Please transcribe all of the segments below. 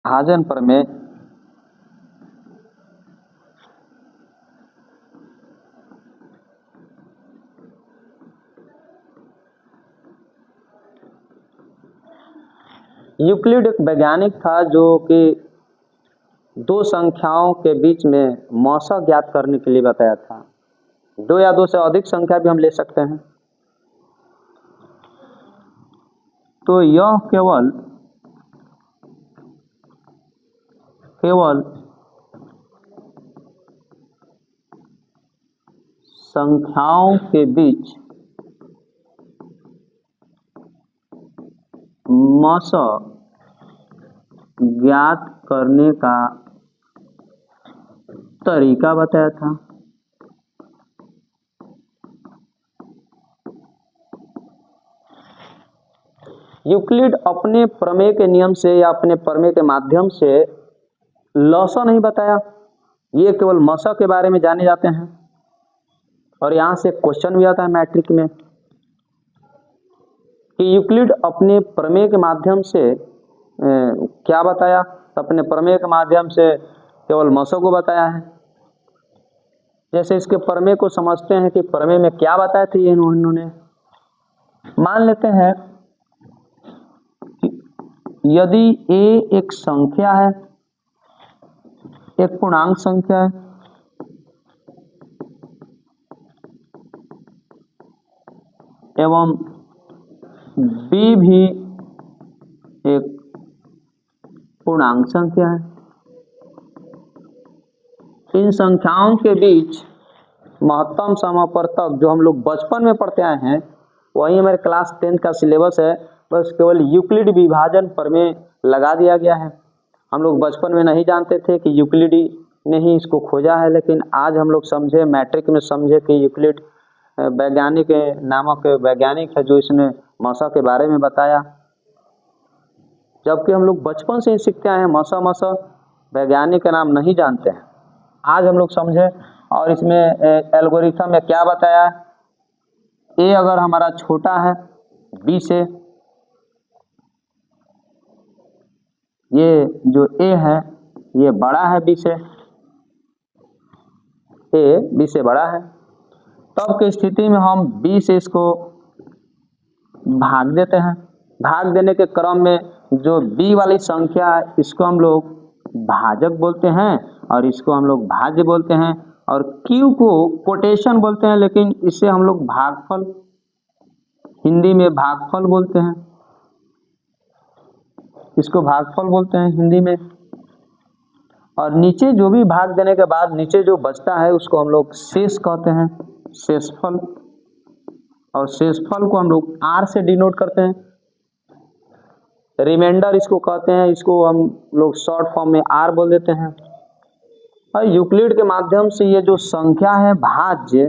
विभाजन प्रमेय यूक्लिड एक वैज्ञानिक था जो कि दो संख्याओं के बीच में मौसा ज्ञात करने के लिए बताया था। दो या दो से अधिक संख्या भी हम ले सकते हैं। तो यह केवल संख्याओं के बीच मौसा ज्ञात करने का तरीका बताया था। यूक्लिड अपने प्रमेय के नियम से या अपने प्रमेय के माध्यम से लॉसा नहीं बताया, ये केवल मौसा के बारे में जाने जाते हैं। और यहाँ से क्वेश्चन भी आता है मैट्रिक में कि यूक्लिड अपने प्रमेय के माध्यम से क्या बताया। तो अपने प्रमेय के माध्यम से केवल मौसा को बताया है। जैसे इसके प्रमेय को समझते हैं कि प्रमेय में क्या बताया था ये इन्होंने। मान लेते हैं कि यदि a एक संख्या है, एक पूर्णांक संख्या है, एवं b भी एक पूर्णांक संख्या है, इन संख्याओं के बीच महत्तम समापवर्तक जो हम लोग बचपन में पढ़ते आए हैं, वही हमारे क्लास 10 का सिलेबस है। बस केवल यूक्लिड विभाजन प्रमेय लगा दिया गया है। हम लोग बचपन में नहीं जानते थे कि यूक्लिड ने ही इसको खोजा है, लेकिन आज हम लोग समझे, मैट्रिक में समझे कि यूक्लिड वैज्ञानिक नामक वैज्ञानिक है जो इसने मौसा के बारे में बताया। जबकि हम लोग बचपन से ही सीखते आए हैं, मौसा वैज्ञानिक का नाम नहीं जानते हैं। आज हम लोग समझे। और इसमें एल्गोरिथम में क्या बताया, ए अगर हमारा छोटा है बी से, ये जो ए है ये बड़ा है बी से, ए बी से बड़ा है, तब की स्थिति में हम बी से इसको भाग देते हैं। भाग देने के क्रम में जो बी वाली संख्या है इसको हम लोग भाजक बोलते हैं और इसको हम लोग भाज्य बोलते हैं, और क्यू को कोटेशन बोलते हैं, लेकिन इसे हम लोग भागफल, हिंदी में भागफल बोलते हैं, इसको भागफल बोलते हैं हिंदी में। और नीचे जो भी भाग देने के बाद नीचे जो बचता है उसको हम लोग शेष कहते हैं, शेषफल। और शेषफल को हम लोग आर से डिनोट करते हैं। रिमाइंडर इसको कहते हैं, इसको हम लोग शॉर्ट फॉर्म में आर बोल देते हैं। और यूक्लिड के माध्यम से ये जो संख्या है भाज्य,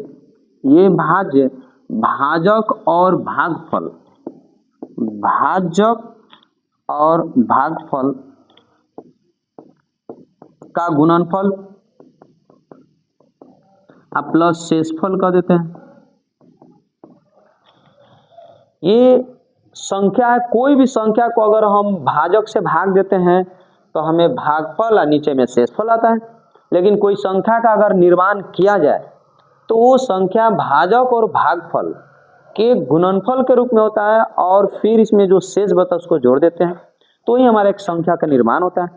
ये भाज्य भाजक और भागफल, भाजक और भागफल का गुणनफल अब प्लस शेषफल कर देते हैं। ये संख्या है, कोई भी संख्या को अगर हम भाजक से भाग देते हैं तो हमें भागफल और नीचे में शेषफल आता है। लेकिन कोई संख्या का अगर निर्माण किया जाए तो वो संख्या भाजक और भागफल के गुणनफल के रूप में होता है, और फिर इसमें जो शेष बचा उसको जोड़ देते हैं, तो ही हमारा एक संख्या का निर्माण होता है।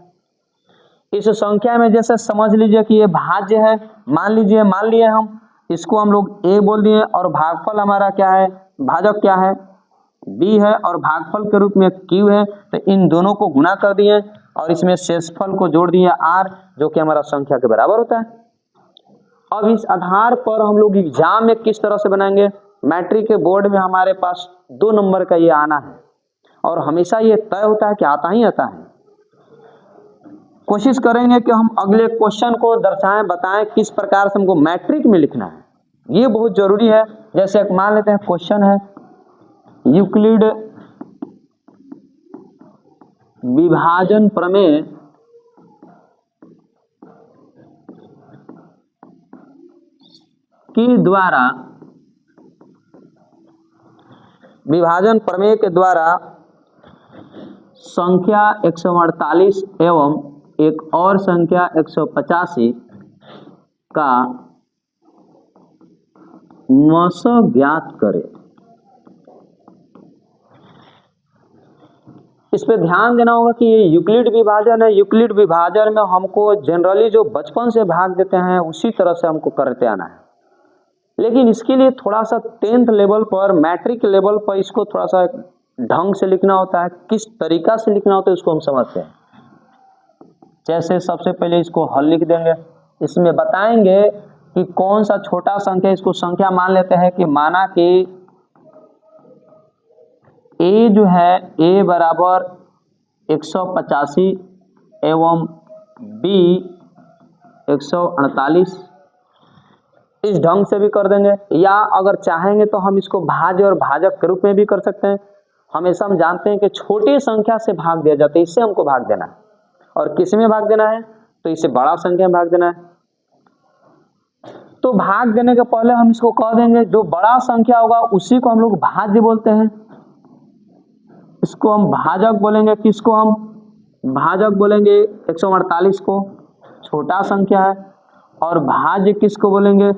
इस संख्या में जैसे समझ लीजिए कि ये भाज्य है, मान लिए हम इसको हम लोग ए बोल दिए, और भागफल हमारा क्या है, भाजक क्या है बी है, और भागफल के रूप में क्यू है। तो इन दोनों को गुणा कर दिए और इसमें शेषफल को जोड़ दिए आर, जो कि हमारा संख्या के बराबर होता है। अब इस आधार पर हम लोग एग्जाम में किस तरह से बनाएंगे, मैट्रिक के बोर्ड में हमारे पास 2 नंबर का ये आना है, और हमेशा ये तय होता है कि आता ही आता है। कोशिश करेंगे कि हम अगले क्वेश्चन को दर्शाएं, बताएं किस प्रकार से हमको मैट्रिक में लिखना है, ये बहुत जरूरी है। जैसे एक मान लेते हैं क्वेश्चन है, यूक्लिड विभाजन प्रमेय के द्वारा, विभाजन प्रमेय के द्वारा संख्या 148 एवं एक और संख्या 185 का मस ज्ञात करें। इस पे ध्यान देना होगा कि ये यूक्लिड विभाजन है। यूक्लिड विभाजन में हमको जनरली जो बचपन से भाग देते हैं उसी तरह से हमको करते आना है, लेकिन इसके लिए थोड़ा सा 10th लेवल पर, मैट्रिक लेवल पर इसको थोड़ा सा ढंग से लिखना होता है। किस तरीका से लिखना होता है उसको हम समझते हैं। जैसे सबसे पहले इसको हल लिख देंगे, इसमें बताएंगे कि कौन सा छोटा संख्या, इसको संख्या मान लेते हैं कि माना कि a जो है a बराबर 185 एवं b 148, इस ढंग से भी कर देंगे, या अगर चाहेंगे तो हम इसको भाज्य और भाजक के रूप में भी कर सकते हैं। हमेशा हम जानते हैं कि छोटी संख्या से भाग दिया जाता है, इससे हमको भाग देना है, और किस में भाग देना है तो इसे बड़ा संख्या में भाग देना है। तो भाग देने के पहले हम इसको कह देंगे जो बड़ा संख्या होगा उसी को हम लोग भाज्य बोलते हैं, इसको हम भाजक बोलेंगे। किसको हम भाजक बोलेंगे? 148 को, छोटा संख्या है, और भाज्य किसको बोलेंगे?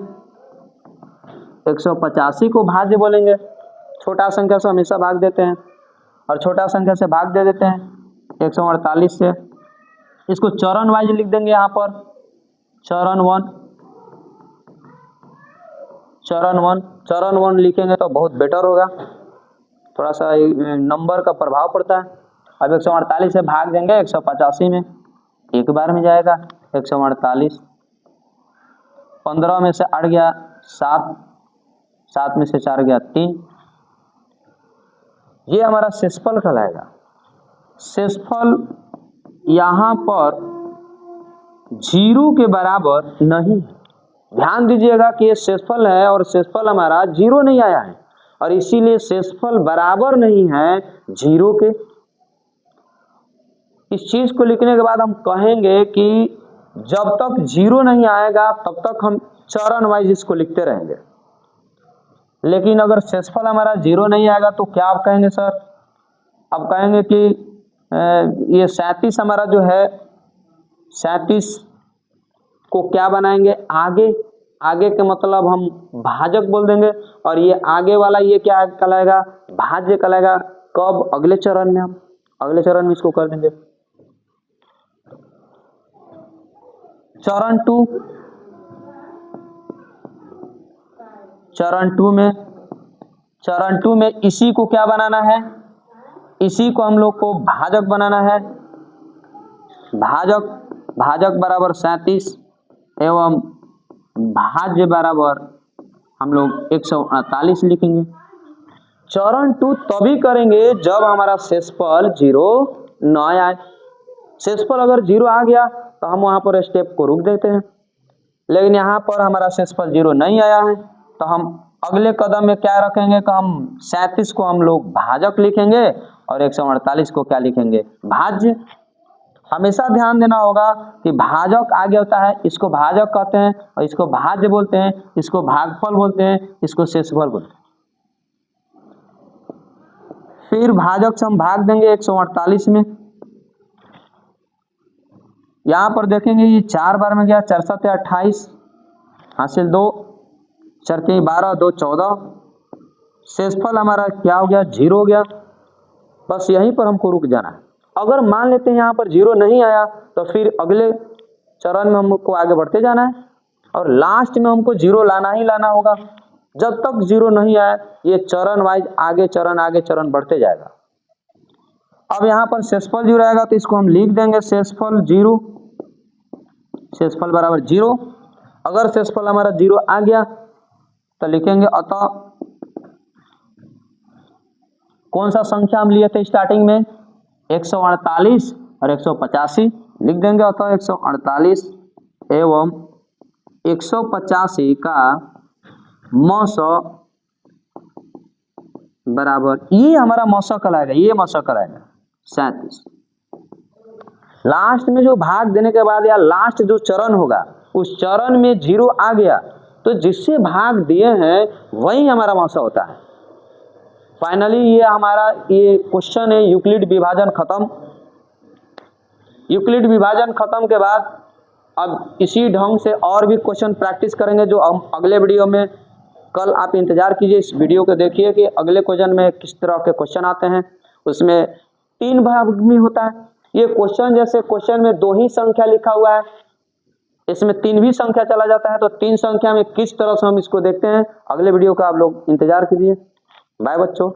185 को भाज्य बोलेंगे। छोटा संख्या से हमेशा भाग देते हैं, और छोटा संख्या से भाग दे देते हैं 148 से। इसको चरण वाइज लिख देंगे यहाँ पर, चरण 1, चरण 1 लिखेंगे तो बहुत बेटर होगा, थोड़ा सा नंबर का प्रभाव पड़ता है। अब 148 से भाग देंगे 185 में, एक बार में जाएगा 148, 15 में से 8 गया 7, 7 में से 4 गया 3, ये हमारा शेषफल कहलाएगा। शेषफल यहाँ पर 0 के बराबर नहीं, ध्यान दीजिएगा कि ये शेषफल है और शेषफल हमारा 0 नहीं आया है, और इसीलिए शेषफल बराबर नहीं है 0 के। इस चीज को लिखने के बाद हम कहेंगे कि जब तक 0 नहीं आएगा तब तक हम चरण वाइज इसको लिखते रहेंगे, लेकिन अगर शेषफल हमारा 0 नहीं आएगा तो क्या आप कहेंगे सर? अब कहेंगे कि ये 37 हमारा जो है, 37 को क्या बनाएंगे? आगे के मतलब हम भाजक बोल देंगे, और ये आगे वाला ये क्या कहलाएगा? भाज्य कहलाएगा। कब? अगले चरण में, हम अगले चरण में इसको कर देंगे। चरण 2, चरण 2 में इसी को क्या बनाना है? इसी को हम लोग को भाजक बनाना है। भाजक बराबर 37 एवं भाज्य बराबर हम लोग 148 लिखेंगे। चरण 2 तभी करेंगे जब हमारा शेषफल 0 न आए। शेषफल अगर 0 आ गया तो हम वहां पर स्टेप को रोक देते हैं, लेकिन यहाँ पर हमारा शेषफल 0 नहीं आया है तो हम अगले कदम में क्या रखेंगे कि हम 37 को हम लोग भाजक लिखेंगे और 148 को क्या लिखेंगे? भाज्य। हमेशा ध्यान देना होगा कि भाजक आगे होता है, इसको भाजक कहते हैं, और इसको भाज्य बोलते हैं, इसको भागफल बोलते हैं, इसको शेषफल बोलते हैं। फिर भाजक से हम भाग देंगे 148 में। यहां पर देखेंगे ये 4 बार में गया, 4 7 28, हासिल 2, 4 3 12, 2 14, शेषफल हमारा क्या हो गया? 0 हो गया। बस यहीं पर हमको रुक जाना है। अगर मान लेते हैं यहाँ पर 0 नहीं आया तो फिर अगले चरण में हमको आगे बढ़ते जाना है, और लास्ट में हमको 0 लाना ही लाना होगा। जब तक 0 नहीं आया ये चरण वाइज आगे चरण बढ़ते जाएगा। अब यहाँ पर शेषफल 0 आएगा तो इसको हम लिख देंगे शेषफल 0, शेषफल बराबर 0। अगर शेषफल हमारा 0 आ गया तो लिखेंगे अतः कौन सा संख्या हम लिए थे स्टार्टिंग में? 148 और 185 लिख देंगे। अतः 148 एवं 185 का मस बराबर, ये हमारा मस कहलाएगा, ये मस कहलाएगा 37। लास्ट में जो भाग देने के बाद या लास्ट जो चरण होगा उस चरण में 0 आ गया तो जिससे भाग दिए हैं वही हमारा मस होता है, फाइनली ये हमारा ये क्वेश्चन है यूक्लिड विभाजन खत्म। यूक्लिड विभाजन खत्म के बाद अब इसी ढंग से और भी क्वेश्चन प्रैक्टिस करेंगे जो हम अगले वीडियो में। कल आप इंतजार कीजिए, इस वीडियो को देखिए कि अगले क्वेश्चन में किस तरह के क्वेश्चन आते हैं। उसमें 3 भाग में होता है ये क्वेश्चन। जैसे क्वेश्चन में 2 ही संख्या लिखा हुआ है, इसमें 3 भी संख्या चला जाता है, तो 3 संख्या में किस तरह से हम इसको देखते हैं। अगले वीडियो का आप लोग इंतजार कीजिए। बाय बच्चों।